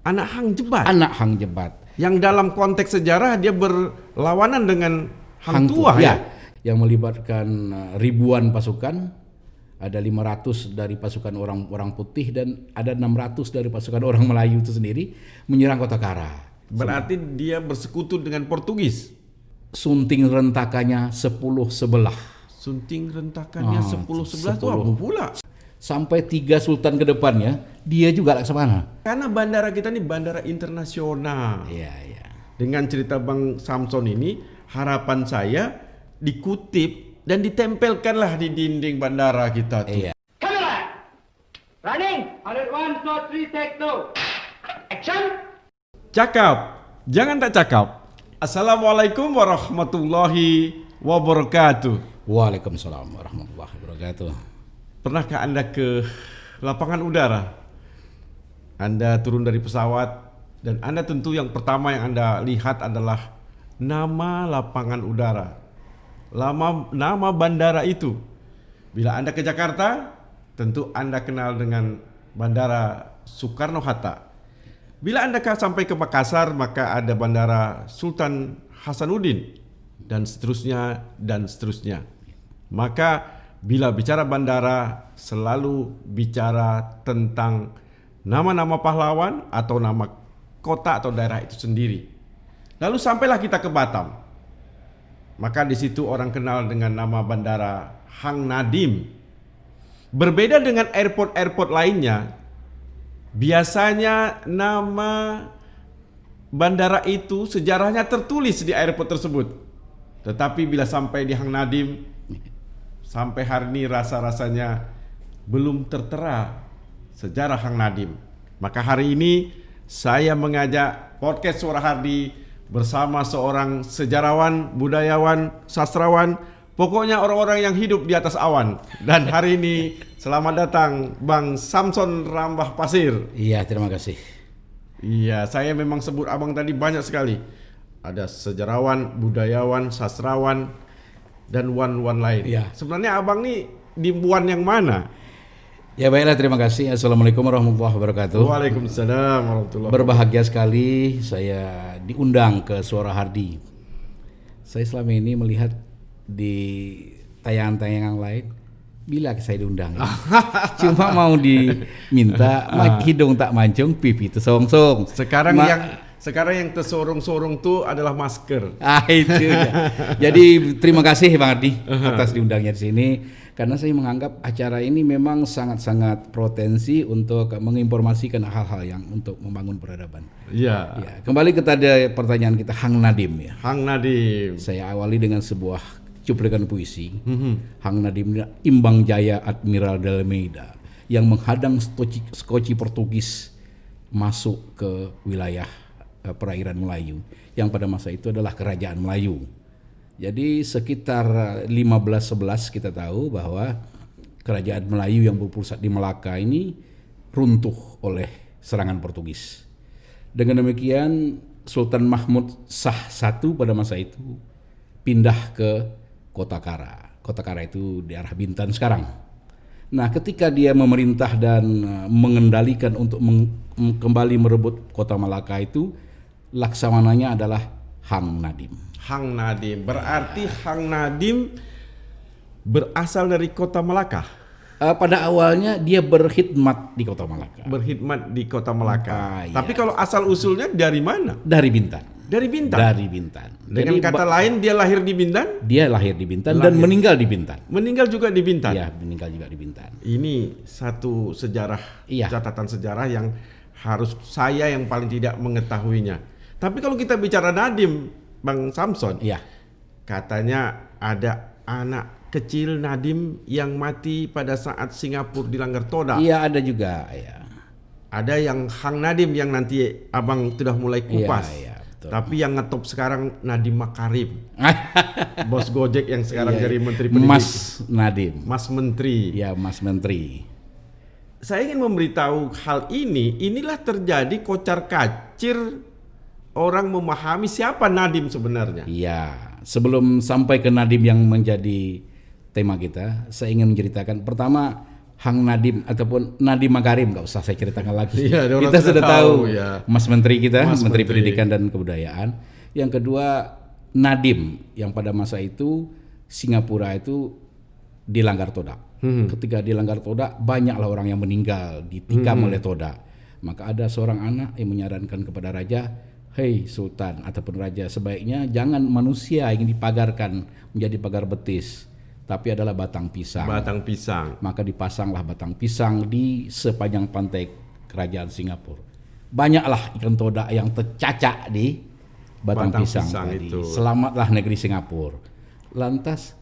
Anak Hang Jebat. Anak Hang Jebat. Yang dalam konteks sejarah dia berlawanan dengan Hang Tuah ya. Yang melibatkan ribuan pasukan. Ada 500 dari pasukan orang putih dan ada 600 dari pasukan orang Melayu itu sendiri menyerang Kota Kara. Berarti dia bersekutu dengan Portugis. Sunting rentakannya 10 sebelah. Sunting rentakannya 10 sebelah itu apa pula? Sampai 3 sultan ke depannya dia juga Laksamana. Karena bandara kita ini bandara internasional. Iya. Dengan cerita Bang Samson ini harapan saya dikutip dan ditempelkanlah di dinding bandara kita tuh. Iya. Kamera! Running! 101, 2, 3, take 2. Action! Cakap, jangan tak cakap. Assalamualaikum warahmatullahi wabarakatuh. Waalaikumsalam warahmatullahi wabarakatuh. Pernahkah Anda ke lapangan udara? Anda turun dari pesawat dan Anda tentu yang pertama yang Anda lihat adalah nama lapangan udara. Nama bandara itu. Bila Anda ke Jakarta, tentu Anda kenal dengan Bandara Soekarno-Hatta. Bila Anda sampai ke Makassar, maka ada Bandara Sultan Hasanuddin dan seterusnya dan seterusnya. Maka bila bicara bandara selalu bicara tentang nama-nama pahlawan atau nama kota atau daerah itu sendiri. Lalu sampailah kita ke Batam. Maka di situ orang kenal dengan nama bandara Hang Nadim. Berbeda dengan airport-airport lainnya, biasanya nama bandara itu sejarahnya tertulis di airport tersebut. Tetapi bila sampai di Hang Nadim, sampai hari ini rasa-rasanya belum tertera sejarah Hang Nadim. Maka hari ini saya mengajak podcast Suara Hardi bersama seorang sejarawan, budayawan, sastrawan, pokoknya orang-orang yang hidup di atas awan. Dan hari ini selamat datang Bang Samson Rambah Pasir. Iya, terima kasih. Iya, saya memang sebut abang tadi banyak sekali. Ada sejarawan, budayawan, sastrawan, dan wan-wan lain. Iya. Sebenarnya abang nih di wan yang mana? Ya baiklah, terima kasih. Assalamualaikum warahmatullahi wabarakatuh. Waalaikumsalam warahmatullahi wabarakatuh. Berbahagia sekali saya diundang ke Suara Hardi. Saya selama ini melihat di tayangan-tayangan lain, bila saya diundang, cuma mau diminta hidung tak mancung, pipi itu song-song. Sekarang yang tersorong-sorong tuh adalah masker. Itu ya. Jadi terima kasih Bang Ardi atas diundangnya di sini. Karena saya menganggap acara ini memang sangat-sangat potensi untuk menginformasikan hal-hal yang untuk membangun peradaban. Iya. Ya, kembali ke tadi pertanyaan kita, Hang Nadim ya. Hang Nadim. Saya awali dengan sebuah cuplikan puisi. Hang Nadim Imbang Jaya Admiral de Almeida yang menghadang skoci Portugis masuk ke wilayah perairan Melayu yang pada masa itu adalah Kerajaan Melayu. Jadi sekitar 1511 kita tahu bahwa Kerajaan Melayu yang berpusat di Melaka ini runtuh oleh serangan Portugis. Dengan demikian Sultan Mahmud Shah I pada masa itu pindah ke Kota Kara. Kota Kara itu di arah Bintan sekarang. Nah, ketika dia memerintah dan mengendalikan untuk kembali merebut Kota Melaka itu, laksamananya adalah Hang Nadim. Hang Nadim. Berarti Hang Nadim berasal dari Kota Melaka. Pada awalnya dia berkhidmat di Kota Melaka. Berkhidmat di Kota Melaka. Iya. Tapi kalau asal usulnya dari mana? Dari Bintan. Dari Bintan. Dari Bintan. Dengan Jadi, kata lain dia lahir di Bintan? dia lahir di Bintan dan meninggal di Bintan. Meninggal juga di Bintan. Iya, meninggal juga di Bintan. Ini satu sejarah, Iya. catatan sejarah yang harus saya yang paling tidak mengetahuinya. Tapi kalau kita bicara Nadim, Bang Samson, Iya. katanya ada anak kecil Nadim yang mati pada saat Singapura dilanggar Toda. Iya, ada juga, ya. Ada yang Hang Nadim yang nanti abang sudah mulai kupas. Iya, betul. Tapi yang ngetop sekarang Nadim Makarim, bos Gojek yang sekarang Iya, jadi Menteri Pendidikan. Mas Nadim. Mas Menteri. Ya, Mas Menteri. Saya ingin memberitahu hal ini. Inilah terjadi kocar kacir orang memahami siapa Nadim sebenarnya. Iya, sebelum sampai ke Nadim yang menjadi tema kita, saya ingin menceritakan pertama Hang Nadiem ataupun Nadiem Makarim, nggak usah saya ceritakan lagi. Iya, orang Kita sudah sudah tahu, tahu ya. Mas Menteri kita, Mas Menteri Menteri. Pendidikan dan Kebudayaan. Yang kedua Nadiem yang pada masa itu Singapura itu dilanggar Toda. Ketika dilanggar Toda, banyaklah orang yang meninggal ditikam oleh Toda. Maka ada seorang anak yang menyarankan kepada raja, "Hei Sultan ataupun raja, sebaiknya jangan manusia yang dipagarkan menjadi pagar betis, tapi adalah batang pisang." Batang pisang. Maka dipasanglah batang pisang di sepanjang pantai kerajaan Singapura. Banyaklah ikan toda yang tercacak di batang pisang tadi. itu. Selamatlah negeri Singapura. Lantas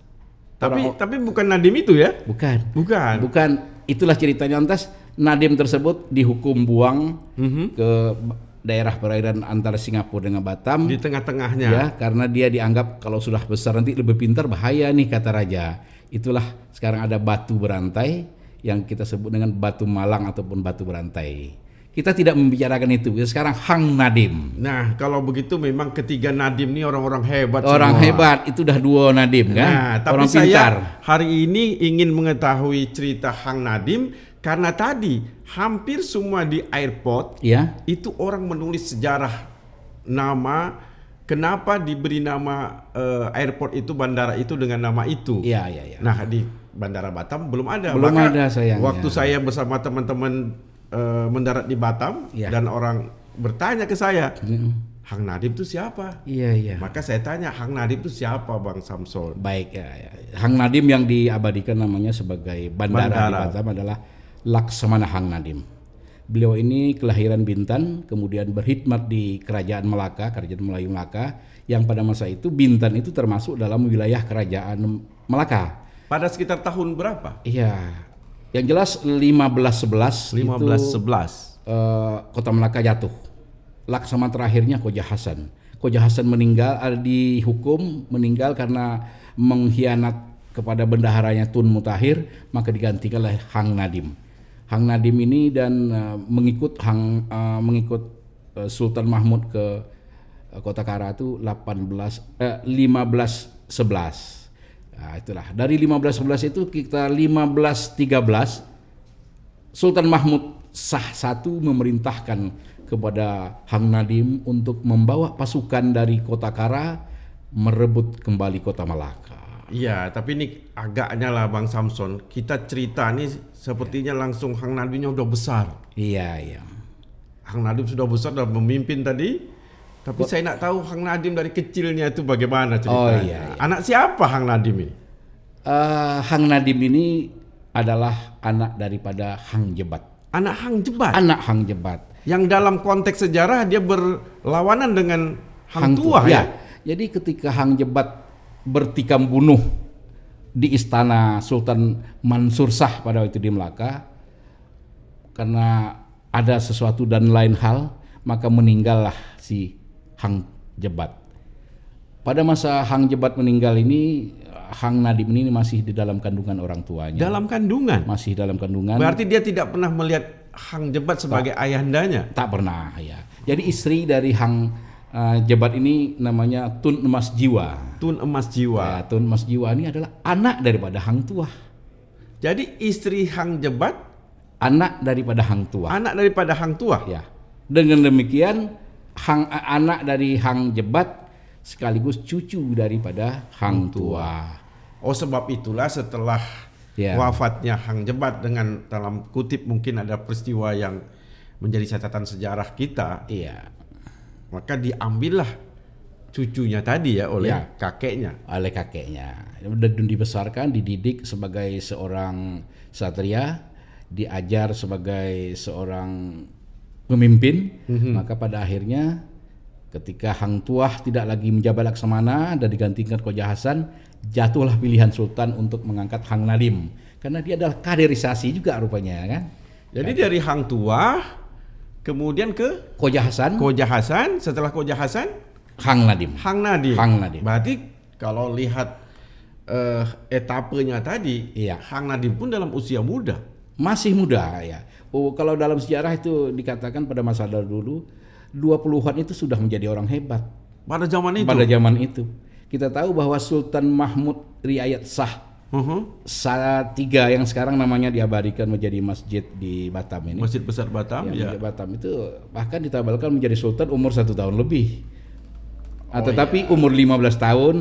Tapi bukan Nadiem itu ya? bukan. Bukan. Itulah ceritanya. Lantas Nadiem tersebut dihukum buang ke daerah perairan antara Singapura dengan Batam. Di tengah-tengahnya. Ya, karena dia dianggap kalau sudah besar nanti lebih pintar, bahaya nih kata raja. Itulah sekarang ada batu berantai yang kita sebut dengan batu malang ataupun batu berantai. Kita tidak membicarakan itu. Sekarang Hang Nadiem. Nah, kalau begitu memang ketiga Nadiem ini orang-orang hebat Orang semua. hebat, itu udah duo Nadiem kan? Nah, tapi Orang saya pintar. hari ini ingin mengetahui cerita Hang Nadiem karena tadi hampir semua di airport Ya. itu orang menulis sejarah nama, kenapa diberi nama airport itu, bandara itu dengan nama itu. Iya, iya, iya. Nah, di Bandara Batam belum ada. Belum Maka ada sayangnya. waktu saya bersama teman-teman mendarat di Batam Ya. dan orang bertanya ke saya, Hmm. Hang Nadiem itu siapa? Iya, iya. Maka saya tanya, Hang Nadiem itu siapa, Bang Samsul? Baik, ya, ya. Hang Nadiem yang diabadikan namanya sebagai bandara di Bandara. Batam adalah Laksamana Hang Nadiem. Beliau ini kelahiran Bintan, kemudian berkhidmat di Kerajaan Melaka, Kerajaan Melayu Melaka, yang pada masa itu Bintan itu termasuk dalam wilayah Kerajaan Melaka. Pada sekitar tahun berapa? Iya. Yang jelas 1511 1511. Kota Melaka jatuh. Laksamana terakhirnya Khoja Hasan. Khoja Hasan meninggal, dihukum meninggal karena mengkhianat kepada bendaharanya Tun Mutahir, maka digantikan oleh Hang Nadiem. Hang Nadiem ini dan mengikut Sultan Mahmud ke Kota Kara itu 1511. Nah, itulah dari 1511 itu kita 1513 Sultan Mahmud Shah I memerintahkan kepada Hang Nadiem untuk membawa pasukan dari Kota Kara merebut kembali Kota Malaka. Iya, tapi ini agaknya lah Bang Samson, kita cerita nih sepertinya langsung Hang Nadiemnya udah besar. Iya, iya. Hang Nadiem sudah besar dan memimpin tadi. Tapi saya nak tahu Hang Nadiem dari kecilnya itu bagaimana ceritanya. Oh, iya, iya. Anak siapa Hang Nadiem ini? Hang Nadiem ini adalah anak daripada Hang Jebat. Anak Hang Jebat. Anak Hang Jebat. Yang dalam konteks sejarah dia berlawanan dengan Hang Tuah ya. Jadi ketika Hang Jebat bertikam bunuh di istana Sultan Mansur Shah pada waktu di Melaka, karena ada sesuatu dan lain hal, maka meninggallah si Hang Jebat. Pada masa Hang Jebat meninggal ini, Hang Nadiem ini masih di dalam kandungan orang tuanya. Dalam kandungan. Masih dalam kandungan. Berarti dia tidak pernah melihat Hang Jebat sebagai ayahandanya. Tak pernah ya. Jadi istri dari Hang Jebat ini namanya Tun Emas Jiwa. Tun Emas Jiwa. Ya, Tun Emas Jiwa ini adalah anak daripada Hang Tuah. Jadi istri Hang Jebat, Anak daripada Hang Tuah. anak daripada Hang Tuah. Ya. Dengan demikian anak dari Hang Jebat sekaligus cucu daripada Hang Tuah. Oh, sebab itulah setelah Ya. wafatnya Hang Jebat, dengan dalam kutip mungkin ada peristiwa yang menjadi catatan sejarah kita, Iya. maka diambillah cucunya tadi ya oleh Ya. kakeknya. Oleh kakeknya. Dan dibesarkan, dididik sebagai seorang satria, diajar sebagai seorang pemimpin, maka pada akhirnya ketika Hang Tuah tidak lagi menjabat Laksamana dan digantikan Khoja Hasan, jatuhlah pilihan Sultan untuk mengangkat Hang Nadiem karena dia adalah kaderisasi juga rupanya kan. Jadi dari Hang Tuah kemudian ke Khoja Hasan, Khoja Hasan, setelah Khoja Hasan Hang Nadiem. Hang Nadiem. Hang Nadiem. Berarti kalau lihat etapenya tadi, Iya. Hang Nadiem pun dalam usia muda. Masih muda ya. Oh, kalau dalam sejarah itu dikatakan pada masa dulu 20-an itu sudah menjadi orang hebat. Pada zaman itu. Pada zaman itu kita tahu bahwa Sultan Mahmud Riayat Shah Salatiga yang sekarang namanya diabadikan menjadi masjid di Batam ini. Masjid Besar Batam, Masjid Batam itu bahkan ditabalkan menjadi sultan umur 1 tahun lebih. Tetapi umur 15 tahun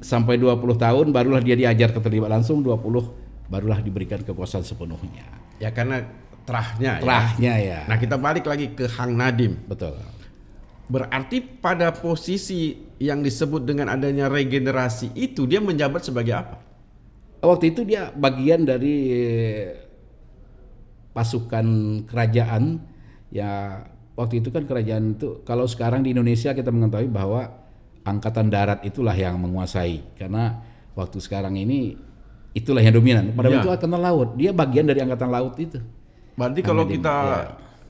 sampai 20 tahun barulah dia diajar terlibat langsung, 20 barulah diberikan kekuasaan sepenuhnya. Ya karena terahnya. Ya. Nah kita balik lagi ke Hang Nadim. Betul. Berarti pada posisi yang disebut dengan adanya regenerasi itu dia menjabat sebagai apa? Waktu itu dia bagian dari pasukan kerajaan. Ya waktu itu kan kerajaan itu, kalau sekarang di Indonesia kita mengetahui bahwa angkatan darat itulah yang menguasai, karena waktu sekarang ini itulah yang dominan. Padahal itu angkatan laut, dia bagian dari angkatan laut itu. Berarti kalau kita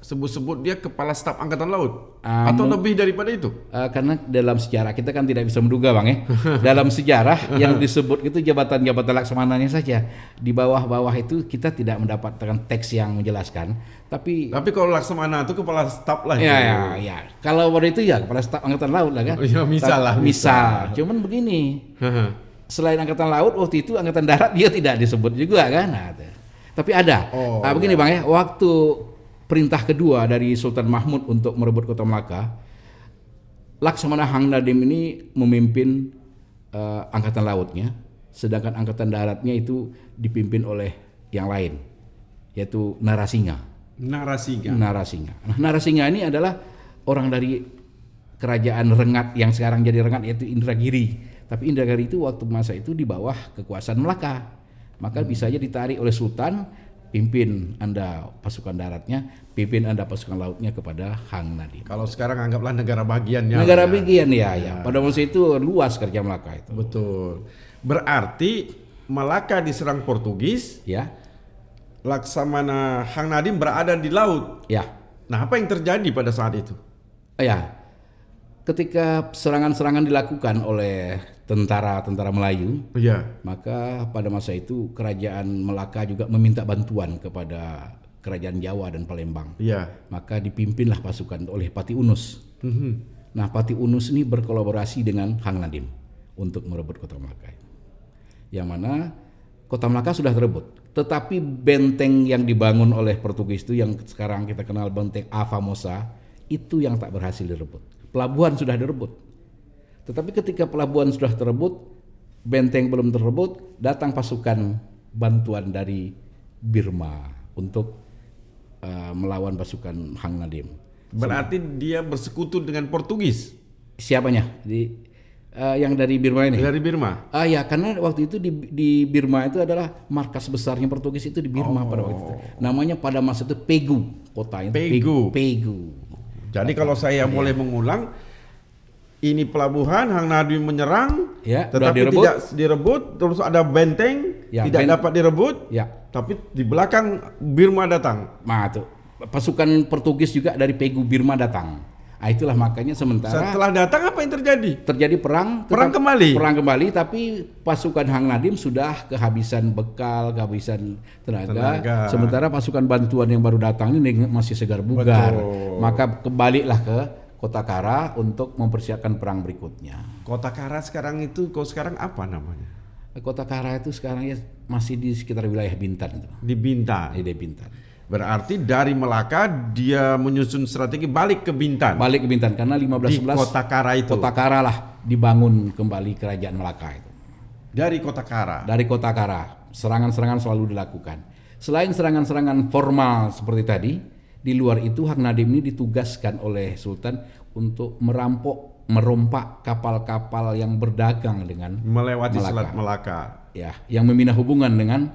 sebut-sebut dia kepala staf angkatan laut atau lebih daripada itu? Karena dalam sejarah kita kan tidak bisa menduga Bang ya. Dalam sejarah yang disebut itu jabatan-jabatan laksamananya saja. Di bawah-bawah itu kita tidak mendapatkan teks yang menjelaskan. Tapi kalau laksamana itu kepala staf lah. Ya. Kalau pada itu ya kepala staf angkatan laut lah kan. Ya, misal. Cuman begini. Selain angkatan laut waktu itu angkatan darat dia tidak disebut juga kan. Tapi ada. Begini Bang ya, waktu perintah kedua dari Sultan Mahmud untuk merebut kota Melaka, Laksamana Hang Nadim ini memimpin angkatan lautnya, sedangkan angkatan daratnya itu dipimpin oleh yang lain, yaitu Narasinga. Nah, Narasinga ini adalah orang dari kerajaan Rengat yang sekarang jadi Rengat, yaitu Indragiri. Tapi Indragiri itu waktu masa itu di bawah kekuasaan Melaka, maka bisa aja ditarik oleh Sultan, pimpin Anda pasukan daratnya, pimpin Anda pasukan lautnya kepada Hang Nadim. Kalau sekarang anggaplah negara bagiannya. Negara bagian ya. Pada masa itu luas kerja Melaka itu. Betul. Berarti Melaka diserang Portugis. Ya. Laksamana Hang Nadim berada di laut. Ya. Nah, apa yang terjadi pada saat itu? Ya. Ketika serangan-serangan dilakukan oleh tentara-tentara Melayu, maka pada masa itu kerajaan Melaka juga meminta bantuan kepada kerajaan Jawa dan Palembang. Maka dipimpinlah pasukan oleh Pati Unus. Nah, Pati Unus ini berkolaborasi dengan Hang Nadim untuk merebut kota Melaka. Yang mana kota Melaka sudah terebut, tetapi benteng yang dibangun oleh Portugis itu yang sekarang kita kenal benteng A Famosa itu yang tak berhasil direbut. Pelabuhan sudah direbut. Tetapi ketika pelabuhan sudah terebut, benteng belum terebut, datang pasukan bantuan dari Birma untuk melawan pasukan Hang Nadim. Berarti dia bersekutu dengan Portugis? Siapanya? Yang dari Birma ini? Dari Birma? Ya, karena waktu itu di Birma itu adalah markas besarnya Portugis itu di Birma pada waktu itu. Namanya pada masa itu Pegu kotanya. Pegu. Jadi kalau saya boleh mengulang, ini pelabuhan, Hang Nadim menyerang, tetapi tidak direbut, terus ada benteng, tidak dapat direbut, tapi di belakang Birma datang. Nah, tuh pasukan Portugis juga dari Pegu Birma datang. Nah, itulah makanya setelah datang apa yang terjadi? Terjadi perang kembali, tapi pasukan Hang Nadim sudah kehabisan bekal, kehabisan tenaga. Sementara pasukan bantuan yang baru datang ini masih segar bugar. Maka kembalilah ke Kota Kara untuk mempersiapkan perang berikutnya. Kota Kara sekarang itu, sekarang apa namanya? Kota Kara itu sekarang ya masih di sekitar wilayah Bintan. Di Bintan. Di Bintan. Berarti dari Melaka dia menyusun strategi balik ke Bintan. Balik ke Bintan karena 1511 di Kota Kara itu. Kota Kara lah dibangun kembali kerajaan Melaka itu. Dari Kota Kara. Dari Kota Kara, serangan-serangan selalu dilakukan. Selain serangan-serangan formal seperti tadi, di luar itu Hang Nadim ini ditugaskan oleh Sultan untuk merompak kapal-kapal yang berdagang dengan melewati Selat Melaka. Ya, yang membina hubungan dengan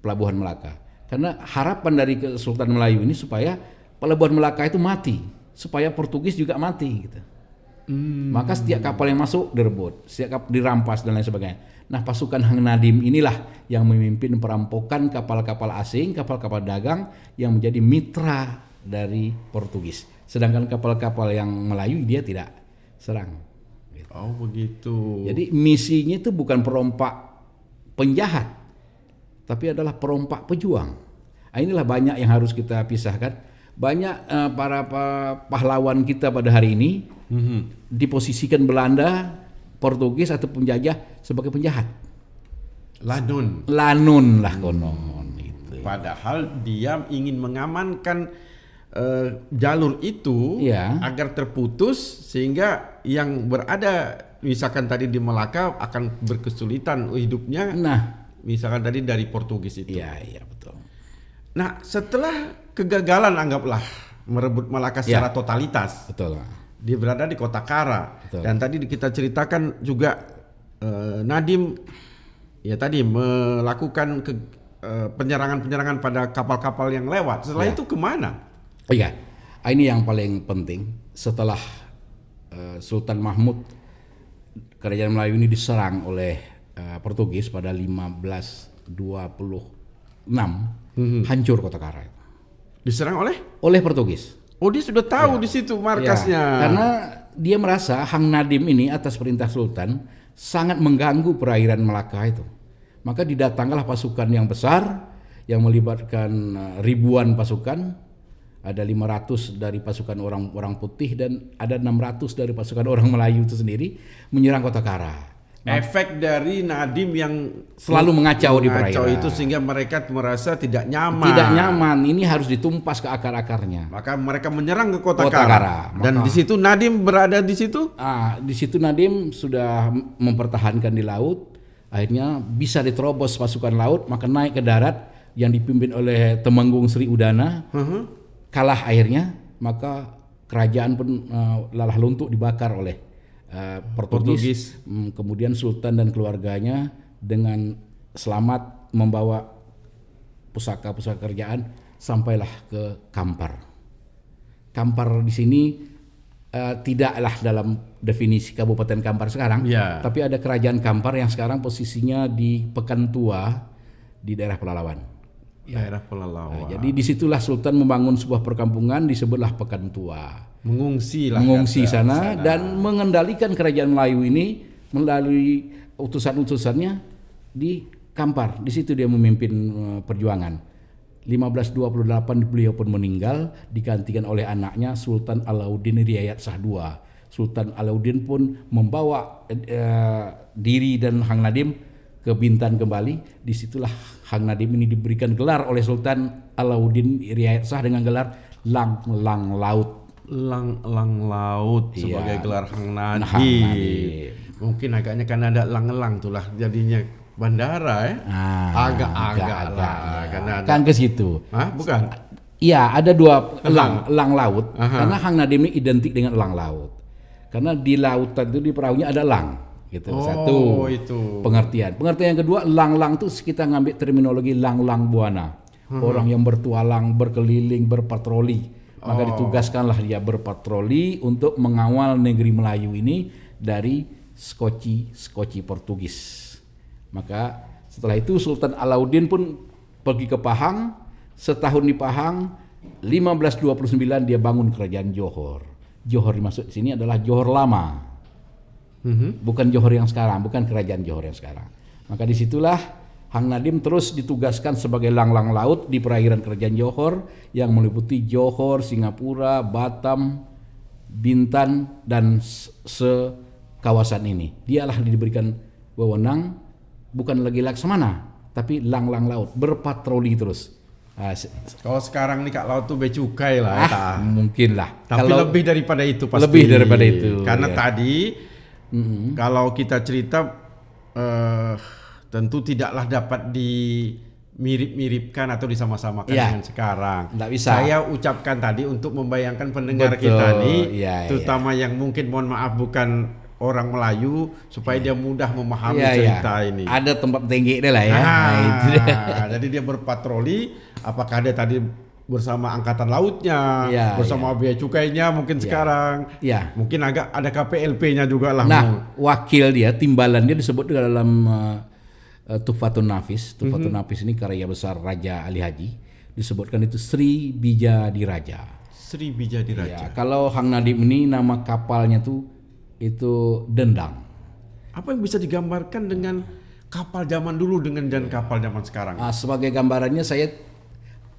pelabuhan Melaka. Karena harapan dari Sultan Melayu ini supaya pelabuhan Melaka itu mati, supaya Portugis juga mati gitu. Maka setiap kapal yang masuk direbut, setiap kapal dirampas dan lain sebagainya. Nah, pasukan Hang Nadim inilah yang memimpin perampokan kapal-kapal asing, kapal-kapal dagang yang menjadi mitra dari Portugis. Sedangkan kapal-kapal yang Melayu dia tidak serang. Gitu. Oh begitu. Jadi misinya itu bukan perompak penjahat, tapi adalah perompak pejuang. Nah, inilah banyak yang harus kita pisahkan. Banyak para pahlawan kita pada hari ini diposisikan Belanda, Portugis atau penjajah sebagai penjahat. Lanun lah konon itu. Padahal dia ingin mengamankan jalur itu Iya. agar terputus sehingga yang berada misalkan tadi di Melaka akan berkesulitan hidupnya, Nah, misalkan tadi dari Portugis itu. iya betul. Nah, setelah kegagalan anggaplah merebut Melaka secara totalitas, Betul. dia berada di kota Kara. Betul. Dan tadi kita ceritakan juga Nadim ya tadi melakukan penyerangan-penyerangan pada kapal-kapal yang lewat. Setelah Ya. itu kemana? Oh iya, ini yang paling penting. Setelah Sultan Mahmud, Kerajaan Melayu ini diserang oleh Portugis pada 1526, hancur kota Kara itu. Diserang oleh? Oleh Portugis. Oh, dia sudah tahu di situ markasnya. Ya, karena dia merasa Hang Nadim ini atas perintah Sultan sangat mengganggu perairan Melaka itu. Maka didatangkanlah pasukan yang besar yang melibatkan ribuan pasukan. Ada 500 dari pasukan orang putih dan ada 600 dari pasukan orang Melayu itu sendiri menyerang kota Kara. Efek dari Nadim yang Selalu mengacau di perairan. itu sehingga mereka merasa tidak nyaman. Tidak nyaman, ini harus ditumpas ke akar-akarnya. Maka mereka menyerang ke kota Kota Kara. Kara. Dan Maka- di situ Nadim berada di situ. Di situ Nadim sudah mempertahankan di laut, akhirnya bisa diterobos pasukan laut, maka naik ke darat yang dipimpin oleh Temenggung Sri Udana, kalah akhirnya, maka kerajaan pun lalah luntuk dibakar oleh Portugis. Kemudian Sultan dan keluarganya dengan selamat membawa pusaka-pusaka kerajaan sampailah ke Kampar. Kampar di sini tidaklah dalam definisi Kabupaten Kampar sekarang, Ya. tapi ada kerajaan Kampar yang sekarang posisinya di Pekantua di daerah Pelalawan. Daerah Pelalawan. Jadi disitulah Sultan membangun sebuah perkampungan disebutlah Pekantua. mengungsi Sana dan mengendalikan kerajaan Melayu ini melalui utusan-utusannya di Kampar. Di situ dia memimpin perjuangan. 1528 beliau pun meninggal, digantikan oleh anaknya Sultan Alauddin Riayat Shah II. Sultan Alauddin pun membawa diri dan Hang Nadim ke Bintan kembali. Disitulah Hang Nadim ini diberikan gelar oleh Sultan Alauddin Riayat Shah dengan gelar Lang Laut. Lang laut sebagai Iya. gelar Hang Hang Nadim. Nadim. Mungkin agaknya karena ada lang-lang itulah jadinya bandara ya. Agak-agak lah ya. karena ada. Kan ke situ. Hah, bukan? Iya, ada dua elang laut. Aha. Karena Hang Nadim ini identik dengan elang laut. Karena di lautan itu di perahunya ada elang. Gitu. Oh, Satu itu. pengertian. Pengertian yang kedua, lang-lang itu kita ngambil terminologi lang-lang buana. Orang yang bertualang, berkeliling, berpatroli. Maka ditugaskanlah dia berpatroli untuk mengawal negeri Melayu ini dari skoci Portugis. Maka setelah itu Sultan Alauddin pun pergi ke Pahang. Setahun di Pahang, 1529 dia bangun kerajaan Johor. Johor dimaksud di sini adalah Johor lama. Bukan Johor yang sekarang, bukan kerajaan Johor yang sekarang. Maka disitulah Hang Nadim terus ditugaskan sebagai lang-lang laut di perairan kerajaan Johor yang meliputi Johor, Singapura, Batam, Bintan dan sekawasan ini. Dialah diberikan wewenang bukan lagi laksamana, tapi lang-lang laut, berpatroli terus. Kalau sekarang nih Kak Laut tuh becukai lah. Mungkin lah. Tapi lebih daripada itu pasti. Lebih daripada itu. Karena ya. tadi kalau kita cerita tentu tidaklah dapat dimirip-miripkan atau disama-samakan Ya. dengan sekarang. Nggak bisa. Saya ucapkan tadi untuk membayangkan pendengar Betul. kita nih, Ya, terutama yang mungkin mohon maaf bukan orang Melayu, supaya dia mudah memahami Iya, cerita iya. ini. Ada tempat tinggi deh lah ya. Nah, itu deh. Jadi dia berpatroli, apakah dia tadi bersama angkatan lautnya, Ya, bersama bea cukainya mungkin sekarang, Ya. mungkin agak ada KPLP-nya juga lah. Nah, wakil dia, timbalan dia disebut dalam Tuhfatun Nafis. Tuhfatun Nafis ini karya besar Raja Ali Haji. Disebutkan itu Sri Bijadiraja. Sri Bijadiraja. Ya, kalau Hang Nadim ini nama kapalnya itu Dendang. Apa yang bisa digambarkan dengan kapal zaman dulu dengan dan kapal zaman sekarang? Sebagai gambarannya saya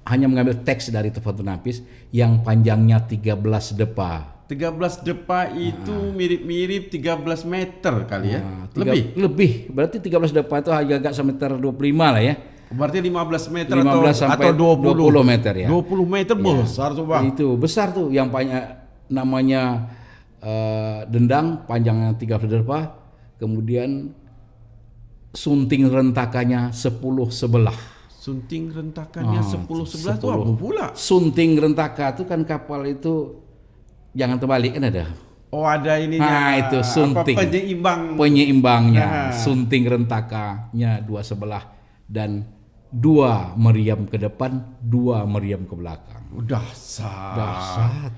hanya mengambil teks dari Tuhfatun Nafis yang panjangnya 13 depa. 13 depa itu mirip-mirip 13 meter kali ya. Nah, Lebih. Berarti 13 depa itu agak semeter 25 lah ya. Berarti 15 meter 15 sampai 20 meter ya. 20 meter besar tuh Bang. Itu besar tuh yang namanya dendang panjangnya 13 depa, kemudian sunting rentakannya 10 sebelah. Sunting rentakannya 10 sebelah tuh apa pula? Sunting rentaka itu kan kapal itu jangan terbalik kan ada. Oh ada ininya. Nah itu sunting. Penyeimbangnya. Sunting rentakanya 2 sebelah dan 2 meriam ke depan, 2 meriam ke belakang. Dahsyat.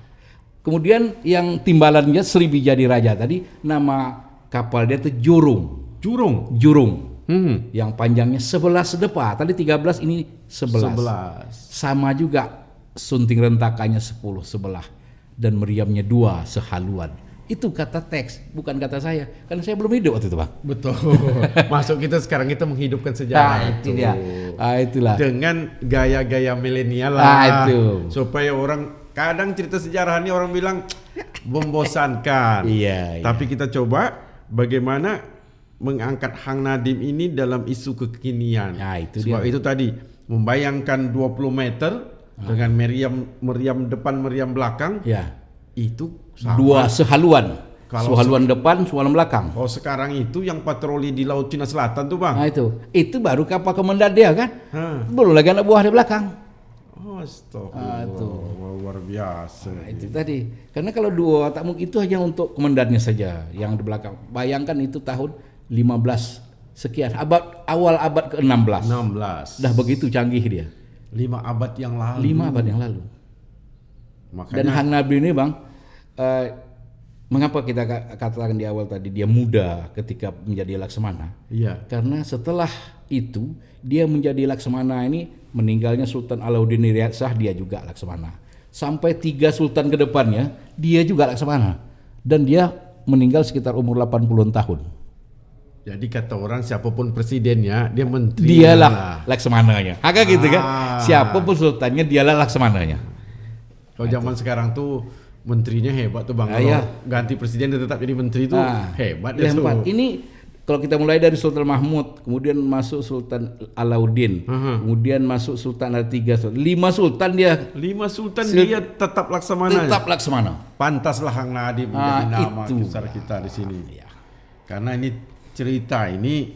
Kemudian yang timbalannya Sriwijaya Raja tadi, nama kapal dia itu Jurung. Yang panjangnya 11 depa. Tadi 13, ini 11. Sama juga sunting rentakannya 10 sebelah dan meriamnya 2 sehaluan. Itu kata teks, bukan kata saya. Karena saya belum hidup waktu itu, Bang. Betul. Masuk kita menghidupkan sejarah itu dia. Itulah. Dengan gaya-gaya milenial itu. Supaya orang kadang cerita sejarah ini orang bilang membosankan. Iya. Tapi kita coba bagaimana mengangkat Hang Nadim ini dalam isu kekinian. Itu Sebab itu tadi membayangkan 20 meter dengan meriam depan, meriam belakang. Ya. Itu sama. 2 sehaluan. Kalau sehaluan depan, sehaluan belakang. Oh sekarang itu yang patroli di Laut Cina Selatan tuh Bang. Nah itu baru kapal komandan dia kan. Belum lagi anak buah di belakang. Astagfirullah, luar biasa. Itu tadi. Karena kalau 2 tak mungkin itu hanya untuk komandannya saja yang di belakang. Bayangkan itu tahun 15 sekian, awal abad ke-16. 16. Dah begitu canggih dia. 5 abad yang lalu. 5 abad yang lalu. Makanya, Dan Hang Nadim ini Bang, mengapa kita katakan di awal tadi dia muda ketika menjadi Laksamana? Iya. Karena setelah itu dia menjadi Laksamana ini, meninggalnya Sultan Alauddin Riyad Shah, dia juga Laksamana. Sampai 3 sultan ke depannya dia juga Laksamana. Dan dia meninggal sekitar umur 80 tahun. Jadi kata orang siapapun presidennya dia menteri. Dialah Laksamananya. Agak gitu kan. Siapapun sultannya dialah Laksamananya. Kalau zaman sekarang tuh menterinya hebat tuh Bang. Kalau ganti presiden dia tetap jadi menteri tuh hebat dia tuh. Ini kalau kita mulai dari Sultan Mahmud, kemudian masuk Sultan Alauddin, kemudian masuk Sultan ada 3 sultan. 5 sultan dia. 5 sultan dia tetap Laksamana. Tetap Laksamana. Pantaslah Hang Nadim menjadi nama besar kita di sini. Karena ini cerita ini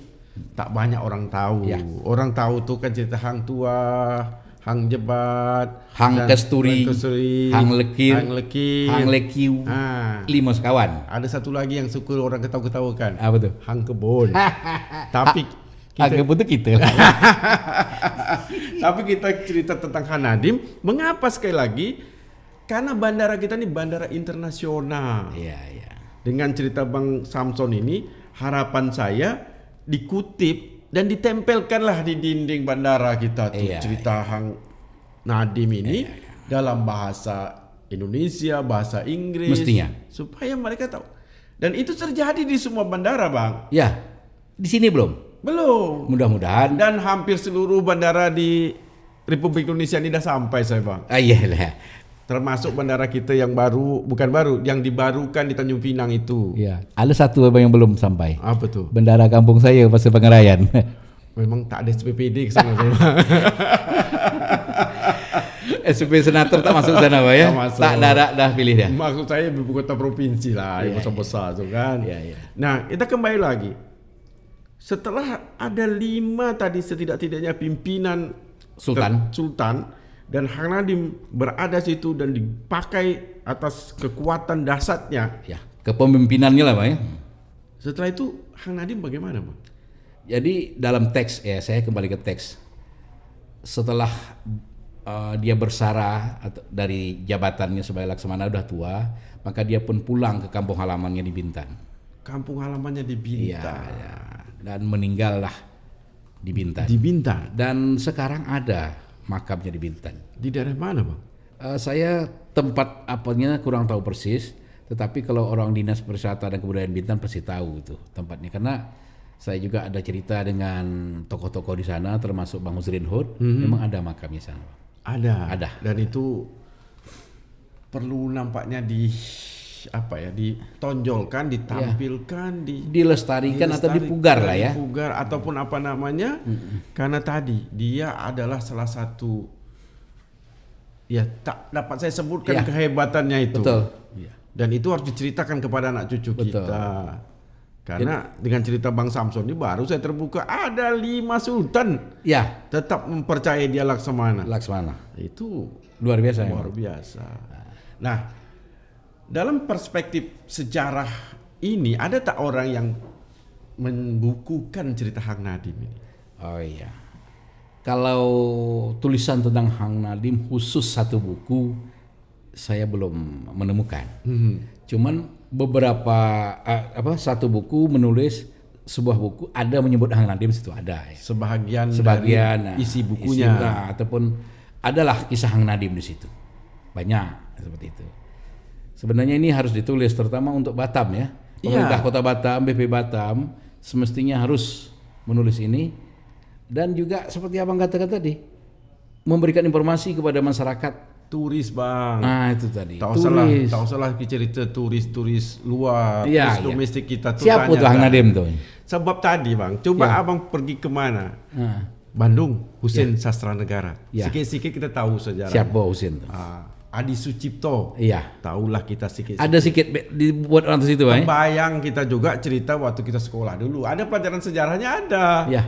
tak banyak orang tahu. Orang tahu tuh kan cerita Hang Tua, Hang Jebat, Hang Kesturi, Hang Lekir, Hang Lekiu, 5 sekawan. Ada satu lagi yang suka orang ketawa-ketawakan. Apa tuh? Hang Kebon. Tapi Hang Kebon itu kita. Tapi kita cerita tentang Hang Nadim, mengapa sekali lagi? Karena bandara kita ini bandara internasional. Dengan cerita Bang Samson ini, harapan saya dikutip dan ditempelkanlah di dinding bandara kita tuh cerita Hang Nadim ini dalam bahasa Indonesia, bahasa Inggris, mestinya supaya mereka tahu. Dan itu terjadi di semua bandara Bang. Ya, di sini belum. Mudah-mudahan. Dan hampir seluruh bandara di Republik Indonesia ini dah sampai saya Bang. Iyalah. Termasuk bandara kita yang yang dibarukan di Tanjung Pinang itu. Iya. Ada satu yang belum sampai. Apa tuh? Bendara kampung saya Pasir Pangarayan. Memang tak ada SPPD ke sana. SP Senator tak masuk sana Pak ya? Tak dah pilih dia. Maksud saya ibu kota provinsi lah, yang besar-besar tuh kan. Nah, kita kembali lagi. Setelah ada 5 tadi setidak-tidaknya pimpinan Sultan dan Hang Nadim berada situ dan dipakai atas kekuatan dahsyatnya. Kepemimpinannya lah Pak ya. Setelah itu Hang Nadim bagaimana Bang? Jadi dalam teks saya kembali ke teks. Setelah dia bersarah dari jabatannya sebagai Laksamana udah tua, maka dia pun pulang ke kampung halamannya di Bintan. Kampung halamannya di Bintan. Dan meninggallah di Bintan. Di Bintan. Dan sekarang ada makamnya di Bintan. Di daerah mana Bang? Saya tempat apanya kurang tahu persis, tetapi kalau orang dinas pariwisata dan kebudayaan Bintan pasti tahu itu tempatnya, karena saya juga ada cerita dengan tokoh-tokoh di sana termasuk Bang Husrin Hud. Memang ada makamnya sana. Ada. Dan itu perlu nampaknya ditonjolkan, ditampilkan, dilestarikan atau dipugar lah ya. Dipugar ataupun apa namanya. Karena tadi dia adalah salah satu tak dapat saya sebutkan kehebatannya itu. Betul. Dan itu harus diceritakan kepada anak cucu kita. Karena dengan cerita Bang Samson ini baru saya terbuka ada 5 sultan. Ya, Tetap mempercayai dia Laksamana. Itu luar biasa. luar biasa. Nah, dalam perspektif sejarah ini ada tak orang yang membukukan cerita Hang Nadim ini? Oh iya. Kalau tulisan tentang Hang Nadim khusus satu buku saya belum menemukan. Cuman beberapa satu buku menulis sebuah buku ada menyebut Hang Nadim situ ada ya. Sebagian dari isi bukunya ataupun adalah kisah Hang Nadim di situ. Banyak seperti itu. Sebenarnya ini harus ditulis terutama untuk Batam ya. Pemerintah Kota Batam, BP Batam semestinya harus menulis ini dan juga seperti abang katakan tadi memberikan informasi kepada masyarakat. Turis Bang. Nah itu tadi. Tak usah cerita turis luar, turis domestik kita tuh. Siapa tuh Hang Nadim tuh? Sebab tadi Bang, coba abang pergi kemana? Bandung, Husein Sastra Negara. Sikit-sikit kita tahu sejarah. Siapa Husein tuh? Adi Sucipto. Iya. Tahulah kita sikit-sikit. Ada sikit dibuat orang situ, Bang. Bayang kita juga cerita waktu kita sekolah dulu. Ada pelajaran sejarahnya ada. Iya.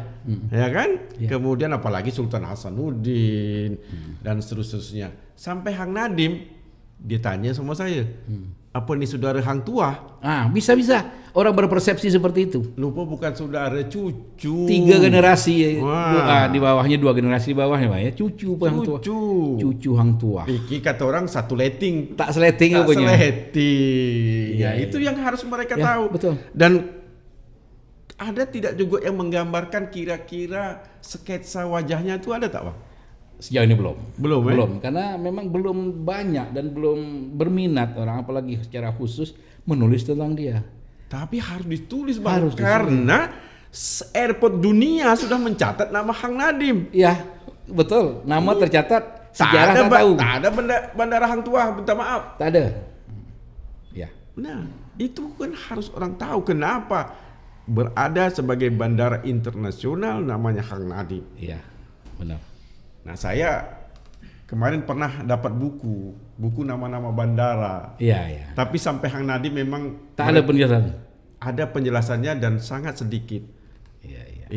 Ya kan? Ya. Kemudian apalagi Sultan Hasanuddin dan seterusnya. Sampai Hang Nadim dia tanya sama saya. Apa nih saudara Hang Tuah? Bisa. Orang berpersepsi seperti itu. Lupa bukan saudara, cucu. 3 generasi di bawahnya, 2 generasi di bawahnya, Pak ya. Cucu Hang Tuah. Cucu Hang Tuah. Iki kata orang satu leting. Tak seleting punya. Ya, itu yang harus mereka tahu. Betul. Dan ada tidak juga yang menggambarkan kira-kira sketsa wajahnya itu ada tak, Bang? Sejauh ini belum. Belum. Karena memang belum banyak dan belum berminat orang apalagi secara khusus menulis tentang dia. Tapi harus ditulis Bang, karena airport dunia sudah mencatat nama Hang Nadim. Iya, betul. Nama tercatat, sejarah tak tahu. Tak ada bandara Hang Tuah, minta maaf. Tak ada. Ya. Nah, itu kan harus orang tahu kenapa berada sebagai bandara internasional namanya Hang Nadim. Iya, benar. Nah, saya kemarin pernah dapat buku nama-nama bandara. Iya. Tapi sampai Hang Nadim memang tak ada penjelasan. Ada penjelasannya dan sangat sedikit. Iya.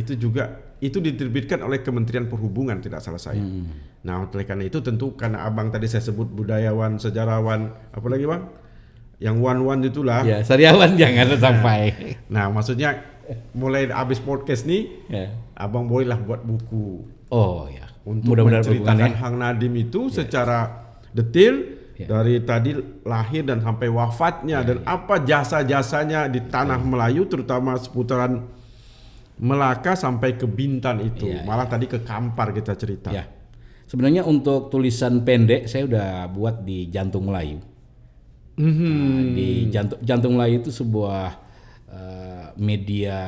Itu diterbitkan oleh Kementerian Perhubungan tidak salah saya. Nah, oleh karena itu tentu karena abang tadi saya sebut budayawan, sejarawan, apa lagi Bang? Yang one itulah. Ya, sariawan jangan sampai. Nah, maksudnya mulai habis podcast nih, abang bolehlah buat buku. Oh ya. Untuk menceritakan Hang Nadim itu secara detail dari tadi lahir dan sampai wafatnya dan apa jasa-jasanya di tanah Melayu terutama seputaran Melaka sampai ke Bintan itu. Malah tadi ke Kampar kita cerita. Ya. Sebenarnya untuk tulisan pendek saya udah buat di Jantung Melayu. Di Jantung Melayu itu sebuah media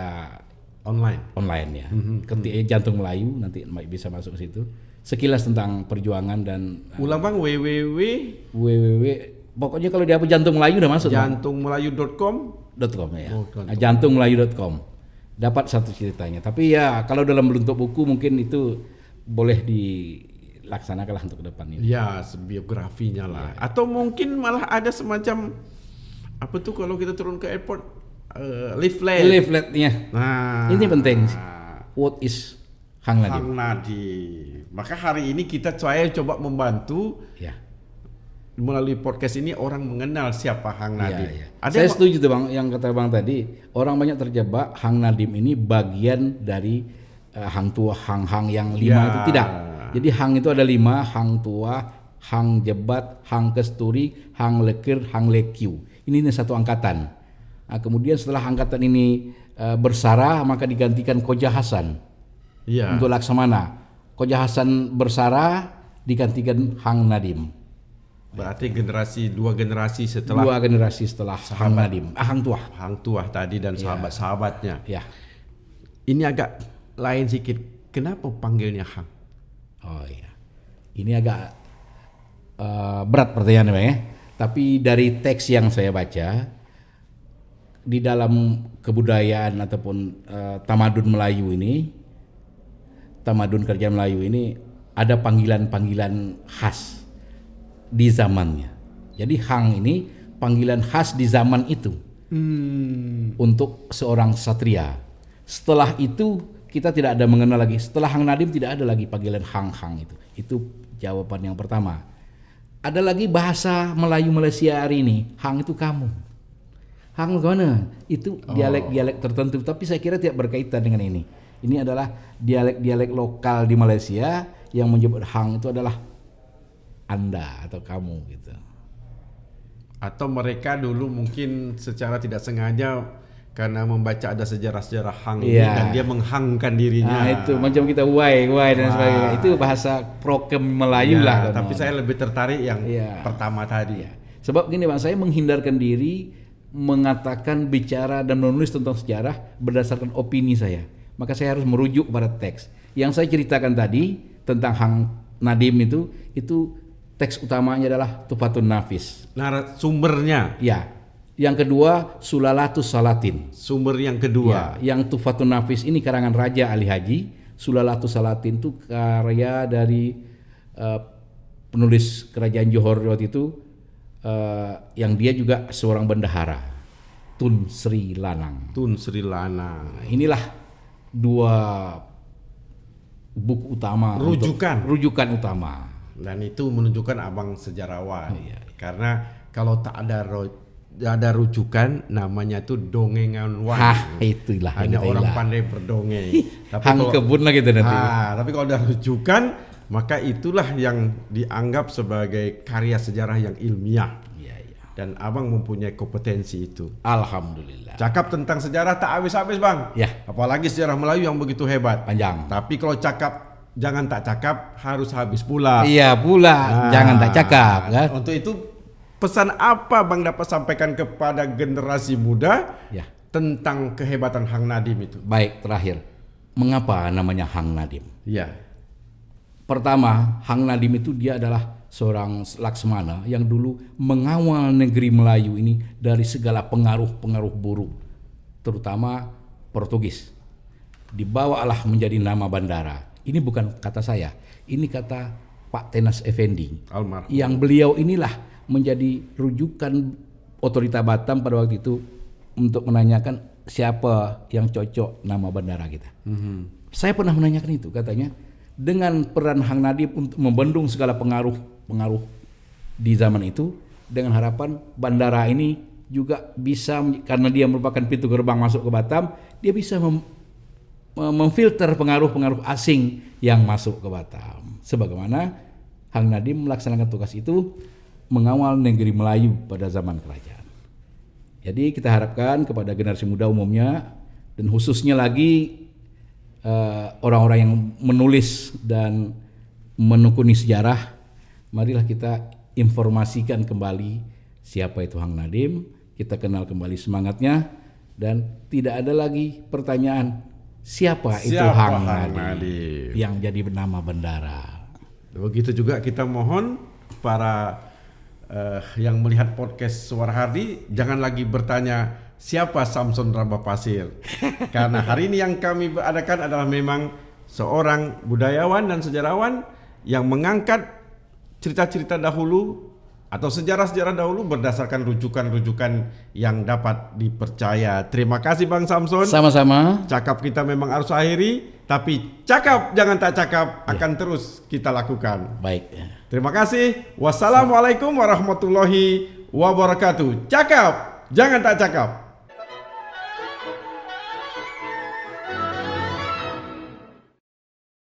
online ya. Ketik Jantung Melayu nanti bisa masuk ke situ. Sekilas tentang perjuangan dan ulang Bang www pokoknya kalau di apa Jantung Melayu udah masuk. Jantungmelayu.com ya. Jantungmelayu.com. Dapat satu ceritanya. Tapi ya kalau dalam bentuk buku mungkin itu boleh dilaksanakanlah untuk ke depan ini. Ya, biografinya lah. Atau mungkin malah ada semacam apa tuh kalau kita turun ke airport leafletnya. Nah, ini penting. What is Hang Nadim? Hang Nadim. Maka hari ini saya coba membantu melalui podcast ini orang mengenal siapa Hang Nadim. Saya setuju tuh Bang yang kata Bang tadi. Orang banyak terjebak Hang Nadim ini bagian dari Hang Tuah, Hang yang 5 itu tidak. Jadi Hang itu ada 5, Hang Tuah, Hang Jebat, Hang Kesturi, Hang Lekir, Hang Lekiu. Ini satu angkatan. Nah, kemudian setelah angkatan ini bersara maka digantikan Koja Hasan untuk Laksamana. Koja Hasan bersara digantikan Hang Nadim. Berarti dua generasi setelah Hang Nadim, Hang Tuah. Hang Tuah tadi dan sahabat-sahabatnya. Ya. Ini agak lain sedikit. Kenapa panggilnya Hang? Oh iya. Ini agak berat pertanyaannya Bang ya. Tapi dari teks yang saya baca di dalam kebudayaan ataupun tamadun Melayu ini, tamadun kerja Melayu ini ada panggilan-panggilan khas di zamannya. Jadi hang ini panggilan khas di zaman itu untuk seorang satria. Setelah itu kita tidak ada mengenal lagi. Setelah Hang Nadim tidak ada lagi panggilan hang-hang itu. Itu jawaban yang pertama. Ada lagi bahasa Melayu Malaysia hari ini, hang itu kamu. Hang mana? Itu dialek-dialek tertentu, tapi saya kira tidak berkaitan dengan ini. Ini adalah dialek-dialek lokal di Malaysia yang menyebut hang itu adalah Anda atau kamu gitu. Atau mereka dulu mungkin secara tidak sengaja karena membaca ada sejarah-sejarah hang ini dan dia menghangkan dirinya. Nah, itu macam kita why dan sebagainya. Itu bahasa prokem Melayu lah. Tapi saya lebih tertarik yang pertama tadi. Sebab gini Bang, saya menghindarkan diri mengatakan, bicara dan menulis tentang sejarah berdasarkan opini saya. Maka saya harus merujuk pada teks. Yang saya ceritakan tadi tentang Hang Nadim itu teks utamanya adalah Tufatun Nafis. Sumbernya. Ya. Yang kedua Sulalatus Salatin. Sumber yang kedua. Ya, yang Tufatun Nafis ini karangan Raja Ali Haji. Sulalatus Salatin itu karya dari penulis kerajaan Johor waktu itu, yang dia juga seorang bendahara, Tun Sri Lanang. Nah, inilah dua buku utama, rujukan utama. Dan itu menunjukkan abang sejarawan. Karena kalau tak ada rujukan, namanya itu dongengan. Itulah. Hanya orang pandai berdongeng. Hang kebun lah gitu nanti. Tapi kalau ada rujukan, maka itulah yang dianggap sebagai karya sejarah yang ilmiah. Dan abang mempunyai kompetensi itu. Alhamdulillah. Cakap tentang sejarah tak habis-habis bang. Apalagi sejarah Melayu yang begitu hebat. Panjang. Tapi kalau cakap, jangan tak cakap, harus habis pula. Iya pula, jangan tak cakap kan? Untuk itu pesan apa bang dapat sampaikan kepada generasi muda tentang kehebatan Hang Nadim itu? Baik, terakhir, mengapa namanya Hang Nadim? Pertama, Hang Nadim itu dia adalah seorang Laksmana yang dulu mengawal negeri Melayu ini dari segala pengaruh-pengaruh buruk, terutama Portugis. Dibawalah menjadi nama bandara. Ini bukan kata saya, ini kata Pak Tenas Effendi. Almarhum. Yang beliau inilah menjadi rujukan otorita Batam pada waktu itu untuk menanyakan siapa yang cocok nama bandara kita. Saya pernah menanyakan itu, katanya dengan peran Hang Nadim untuk membendung segala pengaruh di zaman itu, dengan harapan bandara ini juga bisa, karena dia merupakan pintu gerbang masuk ke Batam, dia bisa memfilter pengaruh-pengaruh asing yang masuk ke Batam. Sebagaimana Hang Nadim melaksanakan tugas itu mengawal negeri Melayu pada zaman kerajaan. Jadi kita harapkan kepada generasi muda umumnya, dan khususnya lagi orang-orang yang menulis dan menekuni sejarah, marilah kita informasikan kembali siapa itu Hang Nadim, kita kenal kembali semangatnya, dan tidak ada lagi pertanyaan siapa itu Hang Nadim yang jadi nama bandara. Begitu juga kita mohon para yang melihat podcast Suara Hardi, jangan lagi bertanya siapa Samson Ramba Pasir. Karena hari ini yang kami adakan adalah memang seorang budayawan dan sejarawan yang mengangkat cerita-cerita dahulu atau sejarah-sejarah dahulu berdasarkan rujukan-rujukan yang dapat dipercaya. Terima kasih Bang Samson. Sama-sama. Cakap kita memang harus akhiri, tapi cakap jangan tak cakap akan terus kita lakukan. Baik. Terima kasih. Wassalamualaikum warahmatullahi wabarakatuh. Cakap jangan tak cakap.